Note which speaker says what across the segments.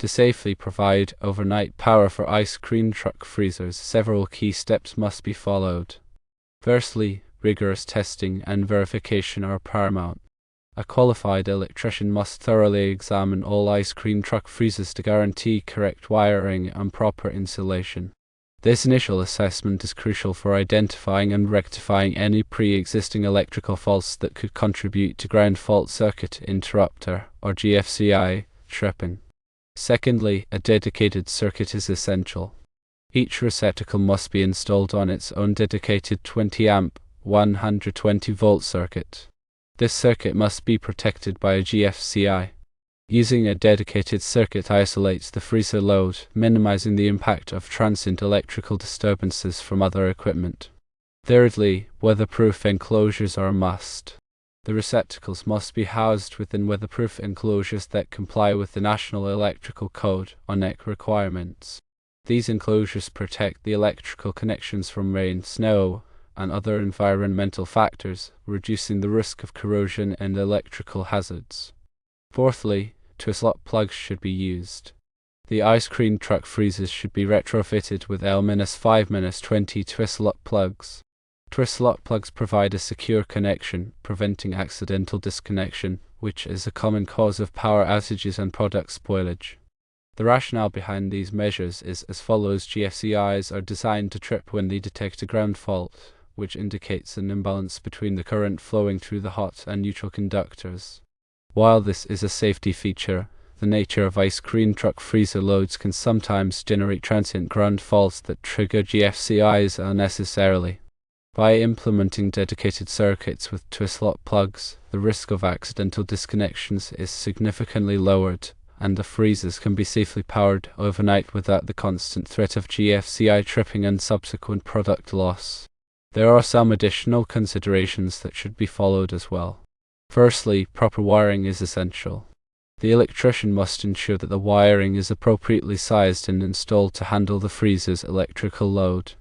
Speaker 1: To safely provide overnight power for ice cream truck freezers, several key steps must be followed. Firstly, rigorous testing and verification are paramount. A qualified electrician must thoroughly examine all ice cream truck freezers to guarantee correct wiring and proper insulation. This initial assessment is crucial for identifying and rectifying any pre-existing electrical faults that could contribute to ground fault circuit interrupter, or GFCI, tripping. Secondly, a dedicated circuit is essential. Each receptacle must be installed on its own dedicated 20-amp, 120-volt circuit. This circuit must be protected by a GFCI. Using a dedicated circuit isolates the freezer load, minimizing the impact of transient electrical disturbances from other equipment. Thirdly, weatherproof enclosures are a must. The receptacles must be housed within weatherproof enclosures that comply with the National Electrical Code, or NEC requirements. These enclosures protect the electrical connections from rain, snow, and other environmental factors, reducing the risk of corrosion and electrical hazards. Fourthly, twistlock plugs should be used. The ice cream truck freezers should be retrofitted with L-5-20 twistlock plugs. Twistlock plugs provide a secure connection, preventing accidental disconnection, which is a common cause of power outages and product spoilage. The rationale behind these measures is as follows: GFCIs are designed to trip when they detect a ground fault, which indicates an imbalance between the current flowing through the hot and neutral conductors. While this is a safety feature, the nature of ice cream truck freezer loads can sometimes generate transient ground faults that trigger GFCIs unnecessarily. By implementing dedicated circuits with twistlock plugs, the risk of accidental disconnections is significantly lowered, and the freezers can be safely powered overnight without the constant threat of GFCI tripping and subsequent product loss. There are some additional considerations that should be followed as well. Firstly, proper wiring is essential. The electrician must ensure that the wiring is appropriately sized and installed to handle the freezer's electrical load.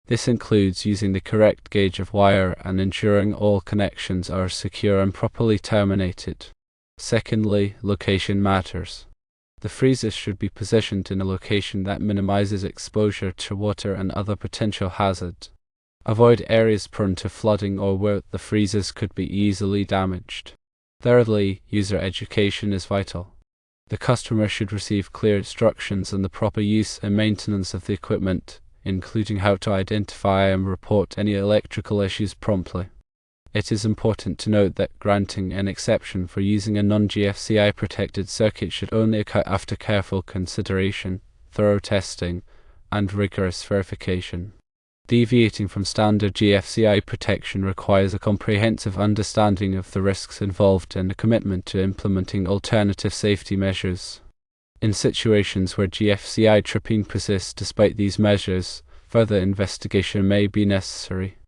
Speaker 1: This includes using the correct gauge of wire and ensuring all connections are secure and properly terminated. Secondly, location matters. The freezers should be positioned in a location that minimizes exposure to water and other potential hazards. Avoid areas prone to flooding or where the freezers could be easily damaged. Thirdly, user education is vital. The customer should receive clear instructions on the proper use and maintenance of the equipment, including how to identify and report any electrical issues promptly. It is important to note that granting an exception for using a non-GFCI protected circuit should only occur after careful consideration, thorough testing, and rigorous verification. Deviating from standard GFCI protection requires a comprehensive understanding of the risks involved and a commitment to implementing alternative safety measures. In situations where GFCI tripping persists despite these measures, further investigation may be necessary.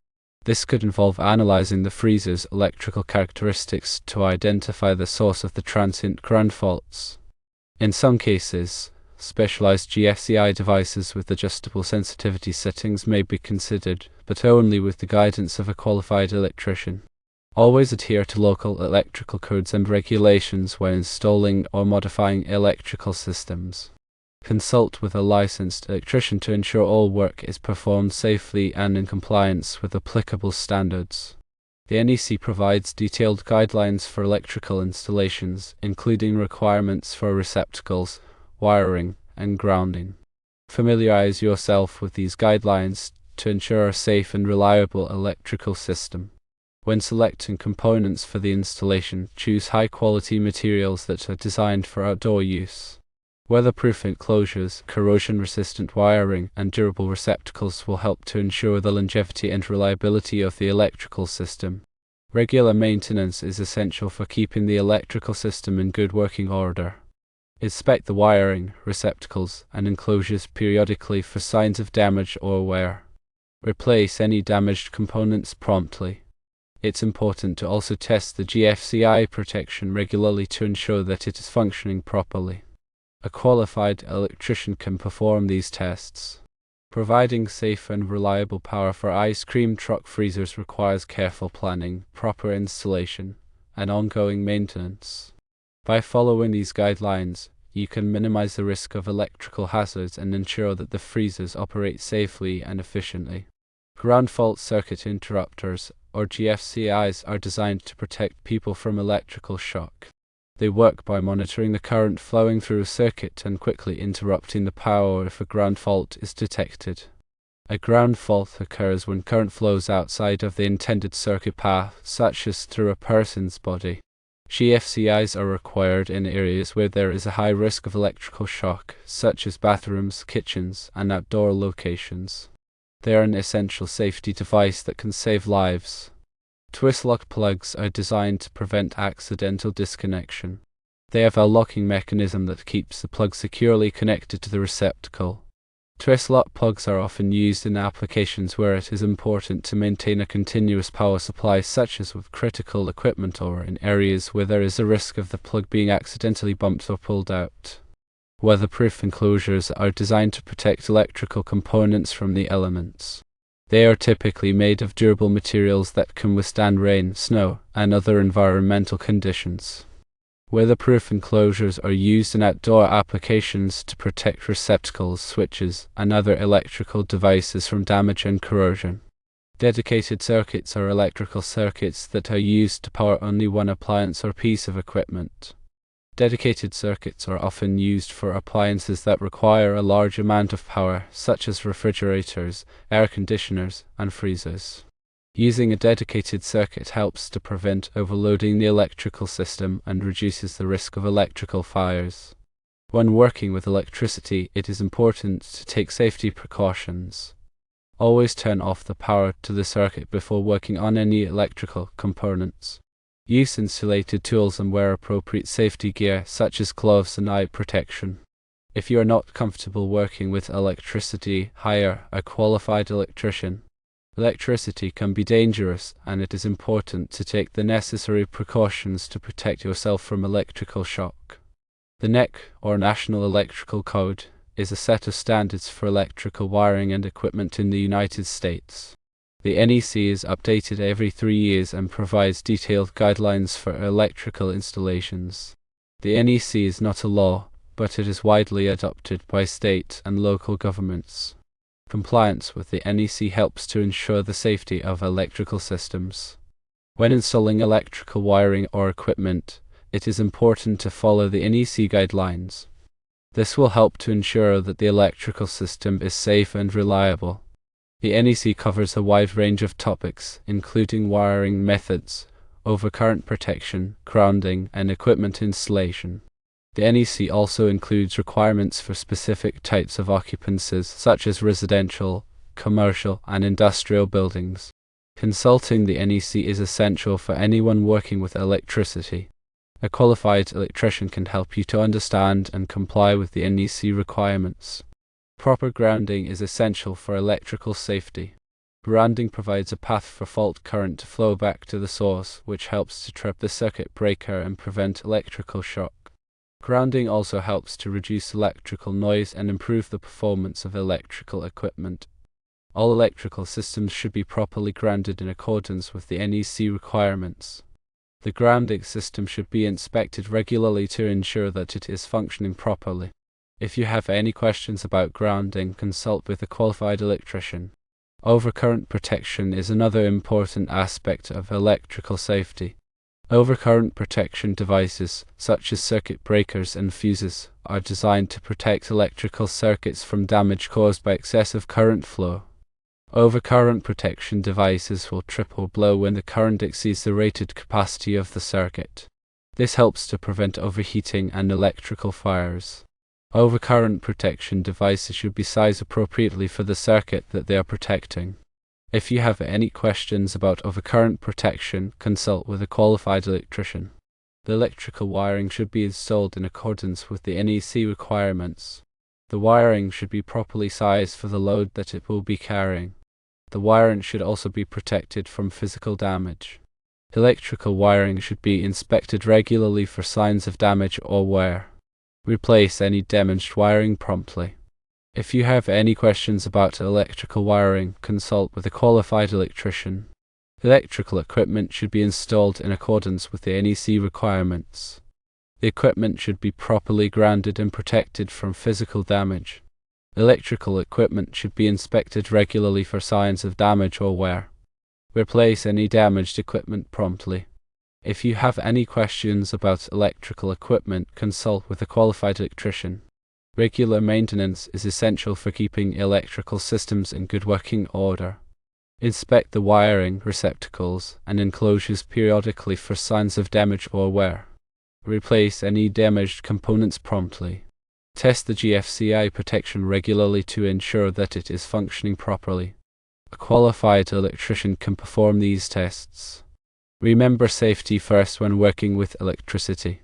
Speaker 1: This could involve analyzing the freezer's electrical characteristics to identify the source of the transient ground faults. In some cases, specialized GFCI devices with adjustable sensitivity settings may be considered, but only with the guidance of a qualified electrician. Always adhere to local electrical codes and regulations when installing or modifying electrical systems. Consult with a licensed electrician to ensure all work is performed safely and in compliance with applicable standards. The NEC provides detailed guidelines for electrical installations, including requirements for receptacles, wiring, and grounding. Familiarize yourself with these guidelines to ensure a safe and reliable electrical system. When selecting components for the installation, choose high-quality materials that are designed for outdoor use. Weatherproof enclosures, corrosion-resistant wiring, and durable receptacles will help to ensure the longevity and reliability of the electrical system. Regular maintenance is essential for keeping the electrical system in good working order. Inspect the wiring, receptacles, and enclosures periodically for signs of damage or wear. Replace any damaged components promptly. It's important to also test the GFCI protection regularly to ensure that it is functioning properly. A qualified electrician can perform these tests. Providing safe and reliable power for ice cream truck freezers requires careful planning, proper installation, and ongoing maintenance. By following these guidelines, you can minimize the risk of electrical hazards and ensure that the freezers operate safely and efficiently. Ground fault circuit interrupters, or GFCIs, are designed to protect people from electrical shock. They work by monitoring the current flowing through a circuit and quickly interrupting the power if a ground fault is detected. A ground fault occurs when current flows outside of the intended circuit path, such as through a person's body. GFCIs are required in areas where there is a high risk of electrical shock, such as bathrooms, kitchens, and outdoor locations. They are an essential safety device that can save lives. Twistlock plugs are designed to prevent accidental disconnection. They have a locking mechanism that keeps the plug securely connected to the receptacle. Twistlock plugs are often used in applications where it is important to maintain a continuous power supply, such as with critical equipment or in areas where there is a risk of the plug being accidentally bumped or pulled out. Weatherproof enclosures are designed to protect electrical components from the elements. They are typically made of durable materials that can withstand rain, snow, and other environmental conditions. Weatherproof enclosures are used in outdoor applications to protect receptacles, switches, and other electrical devices from damage and corrosion. Dedicated circuits are electrical circuits that are used to power only one appliance or piece of equipment. Dedicated circuits are often used for appliances that require a large amount of power, such as refrigerators, air conditioners, and freezers. Using a dedicated circuit helps to prevent overloading the electrical system and reduces the risk of electrical fires. When working with electricity, it is important to take safety precautions. Always turn off the power to the circuit before working on any electrical components. Use insulated tools and wear appropriate safety gear such as gloves and eye protection. If you are not comfortable working with electricity, hire a qualified electrician. Electricity can be dangerous, and it is important to take the necessary precautions to protect yourself from electrical shock. The NEC, or National Electrical Code, is a set of standards for electrical wiring and equipment in the United States. The NEC is updated every 3 years and provides detailed guidelines for electrical installations. The NEC is not a law, but it is widely adopted by state and local governments. Compliance with the NEC helps to ensure the safety of electrical systems. When installing electrical wiring or equipment, it is important to follow the NEC guidelines. This will help to ensure that the electrical system is safe and reliable. The NEC covers a wide range of topics, including wiring methods, overcurrent protection, grounding, and equipment installation. The NEC also includes requirements for specific types of occupancies, such as residential, commercial, and industrial buildings. Consulting the NEC is essential for anyone working with electricity. A qualified electrician can help you to understand and comply with the NEC requirements. Proper grounding is essential for electrical safety. Grounding provides a path for fault current to flow back to the source, which helps to trip the circuit breaker and prevent electrical shock. Grounding also helps to reduce electrical noise and improve the performance of electrical equipment. All electrical systems should be properly grounded in accordance with the NEC requirements. The grounding system should be inspected regularly to ensure that it is functioning properly. If you have any questions about grounding, consult with a qualified electrician. Overcurrent protection is another important aspect of electrical safety. Overcurrent protection devices, such as circuit breakers and fuses, are designed to protect electrical circuits from damage caused by excessive current flow. Overcurrent protection devices will trip or blow when the current exceeds the rated capacity of the circuit. This helps to prevent overheating and electrical fires. Overcurrent protection devices should be sized appropriately for the circuit that they are protecting. If you have any questions about overcurrent protection, consult with a qualified electrician. The electrical wiring should be installed in accordance with the NEC requirements. The wiring should be properly sized for the load that it will be carrying. The wiring should also be protected from physical damage. Electrical wiring should be inspected regularly for signs of damage or wear. Replace any damaged wiring promptly. If you have any questions about electrical wiring, consult with a qualified electrician. Electrical equipment should be installed in accordance with the NEC requirements. The equipment should be properly grounded and protected from physical damage. Electrical equipment should be inspected regularly for signs of damage or wear. Replace any damaged equipment promptly. If you have any questions about electrical equipment, consult with a qualified electrician. Regular maintenance is essential for keeping electrical systems in good working order. Inspect the wiring, receptacles, and enclosures periodically for signs of damage or wear. Replace any damaged components promptly. Test the GFCI protection regularly to ensure that it is functioning properly. A qualified electrician can perform these tests. Remember safety first when working with electricity.